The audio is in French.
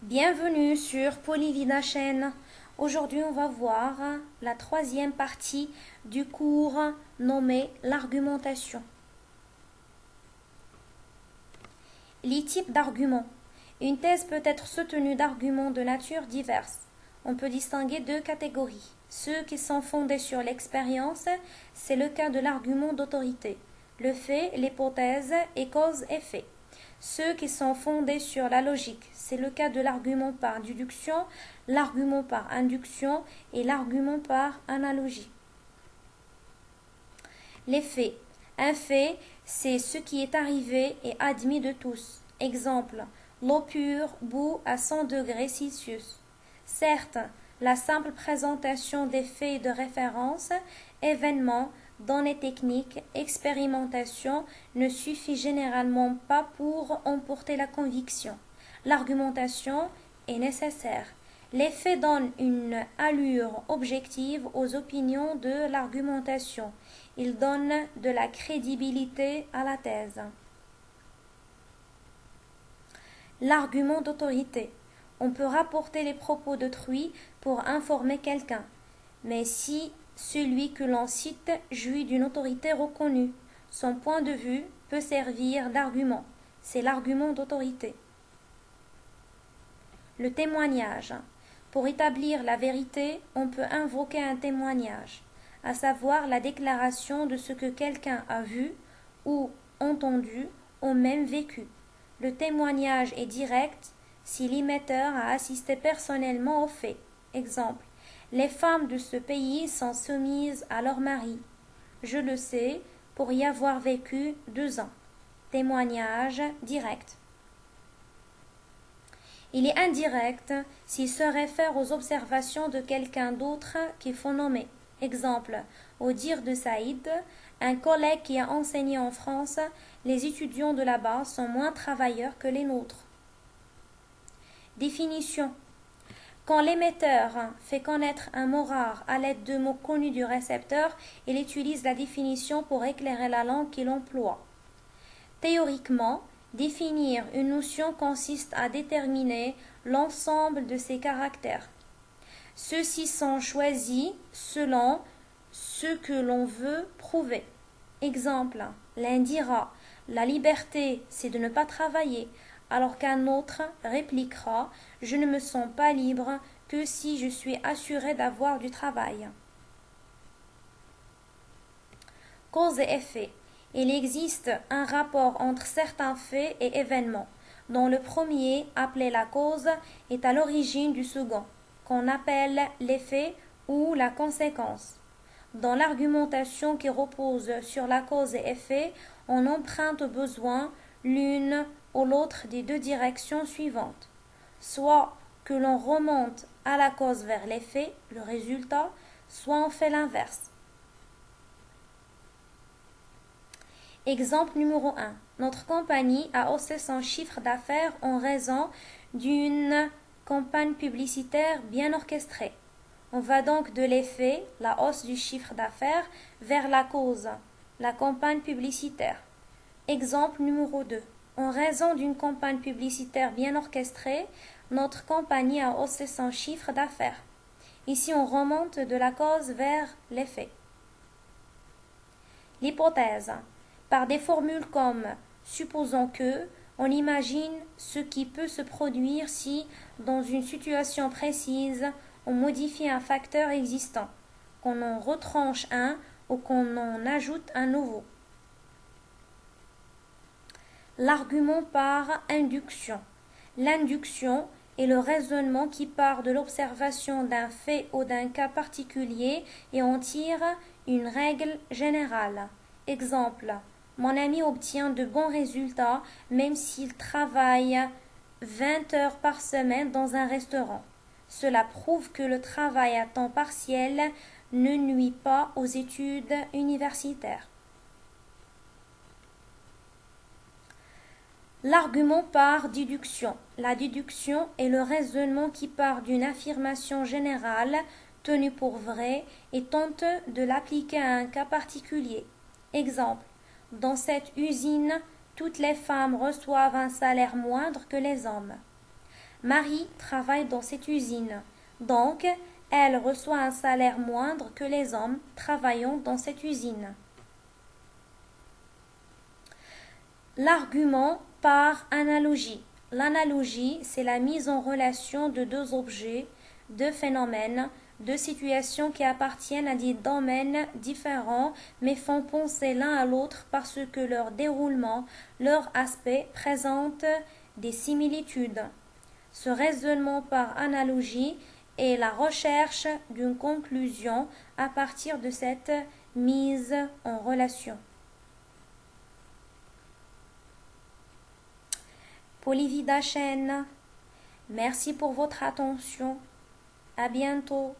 Bienvenue sur Polyvida Chaîne. Aujourd'hui, on va voir la troisième partie du cours nommé l'argumentation. Les types d'arguments. Une thèse peut être soutenue d'arguments de nature diverse. On peut distinguer deux catégories. Ceux qui sont fondés sur l'expérience, c'est le cas de l'argument d'autorité. Le fait, l'hypothèse et cause-effet. Ceux qui sont fondés sur la logique, c'est le cas de l'argument par déduction, l'argument par induction et l'argument par analogie. Les faits. Un fait, c'est ce qui est arrivé et admis de tous. Exemple, l'eau pure bout à 100 degrés Celsius. Certes, la simple présentation des faits de référence, événements, données techniques, expérimentation ne suffit généralement pas pour emporter la conviction. L'argumentation est nécessaire. Les faits donnent une allure objective aux opinions de l'argumentation. Ils donnent de la crédibilité à la thèse. L'argument d'autorité. On peut rapporter les propos d'autrui pour informer quelqu'un, mais si celui que l'on cite jouit d'une autorité reconnue, son point de vue peut servir d'argument. C'est l'argument d'autorité. Le témoignage. Pour établir la vérité, on peut invoquer un témoignage, à savoir la déclaration de ce que quelqu'un a vu ou entendu ou même vécu. Le témoignage est direct si l'émetteur a assisté personnellement au fait. Exemple, les femmes de ce pays sont soumises à leur mari. Je le sais pour y avoir vécu 2 ans. Témoignage direct. Il est indirect s'il se réfère aux observations de quelqu'un d'autre qu'il faut nommer. Exemple, au dire de Saïd, un collègue qui a enseigné en France, les étudiants de là-bas sont moins travailleurs que les nôtres. Définition. Quand l'émetteur fait connaître un mot rare à l'aide de mots connus du récepteur, il utilise la définition pour éclairer la langue qu'il emploie. Théoriquement, définir une notion consiste à déterminer l'ensemble de ses caractères. Ceux-ci sont choisis selon ce que l'on veut prouver. Exemple, l'un dira « La liberté, c'est de ne pas travailler », alors qu'un autre répliquera « Je ne me sens pas libre que si je suis assuré d'avoir du travail ». Cause et effet. Il existe un rapport entre certains faits et événements, dont le premier, appelé la cause, est à l'origine du second, qu'on appelle l'effet ou la conséquence. Dans l'argumentation qui repose sur la cause et effet, on emprunte au besoin l'une ou l'autre des deux directions suivantes. Soit que l'on remonte à la cause vers l'effet, le résultat, soit on fait l'inverse. Exemple numéro 1. Notre compagnie a haussé son chiffre d'affaires en raison d'une campagne publicitaire bien orchestrée. On va donc de l'effet, la hausse du chiffre d'affaires, vers la cause, la campagne publicitaire. Exemple numéro 2. En raison d'une campagne publicitaire bien orchestrée, notre compagnie a haussé son chiffre d'affaires. Ici, on remonte de la cause vers l'effet. L'hypothèse. Par des formules comme « supposons que », on imagine ce qui peut se produire si, dans une situation précise, on modifie un facteur existant, qu'on en retranche un ou qu'on en ajoute un nouveau. L'argument par induction. L'induction est le raisonnement qui part de l'observation d'un fait ou d'un cas particulier et en tire une règle générale. Exemple, mon ami obtient de bons résultats même s'il travaille 20 heures par semaine dans un restaurant. Cela prouve que le travail à temps partiel ne nuit pas aux études universitaires. L'argument par déduction. La déduction est le raisonnement qui part d'une affirmation générale tenue pour vraie et tente de l'appliquer à un cas particulier. Exemple, dans cette usine, toutes les femmes reçoivent un salaire moindre que les hommes. Marie travaille dans cette usine. Donc, elle reçoit un salaire moindre que les hommes travaillant dans cette usine. L'argument par analogie. L'analogie, c'est la mise en relation de deux objets, deux phénomènes, deux situations qui appartiennent à des domaines différents mais font penser l'un à l'autre parce que leur déroulement, leur aspect présentent des similitudes. Ce raisonnement par analogie est la recherche d'une conclusion à partir de cette mise en relation. Polivida Chen, merci pour votre attention. À bientôt.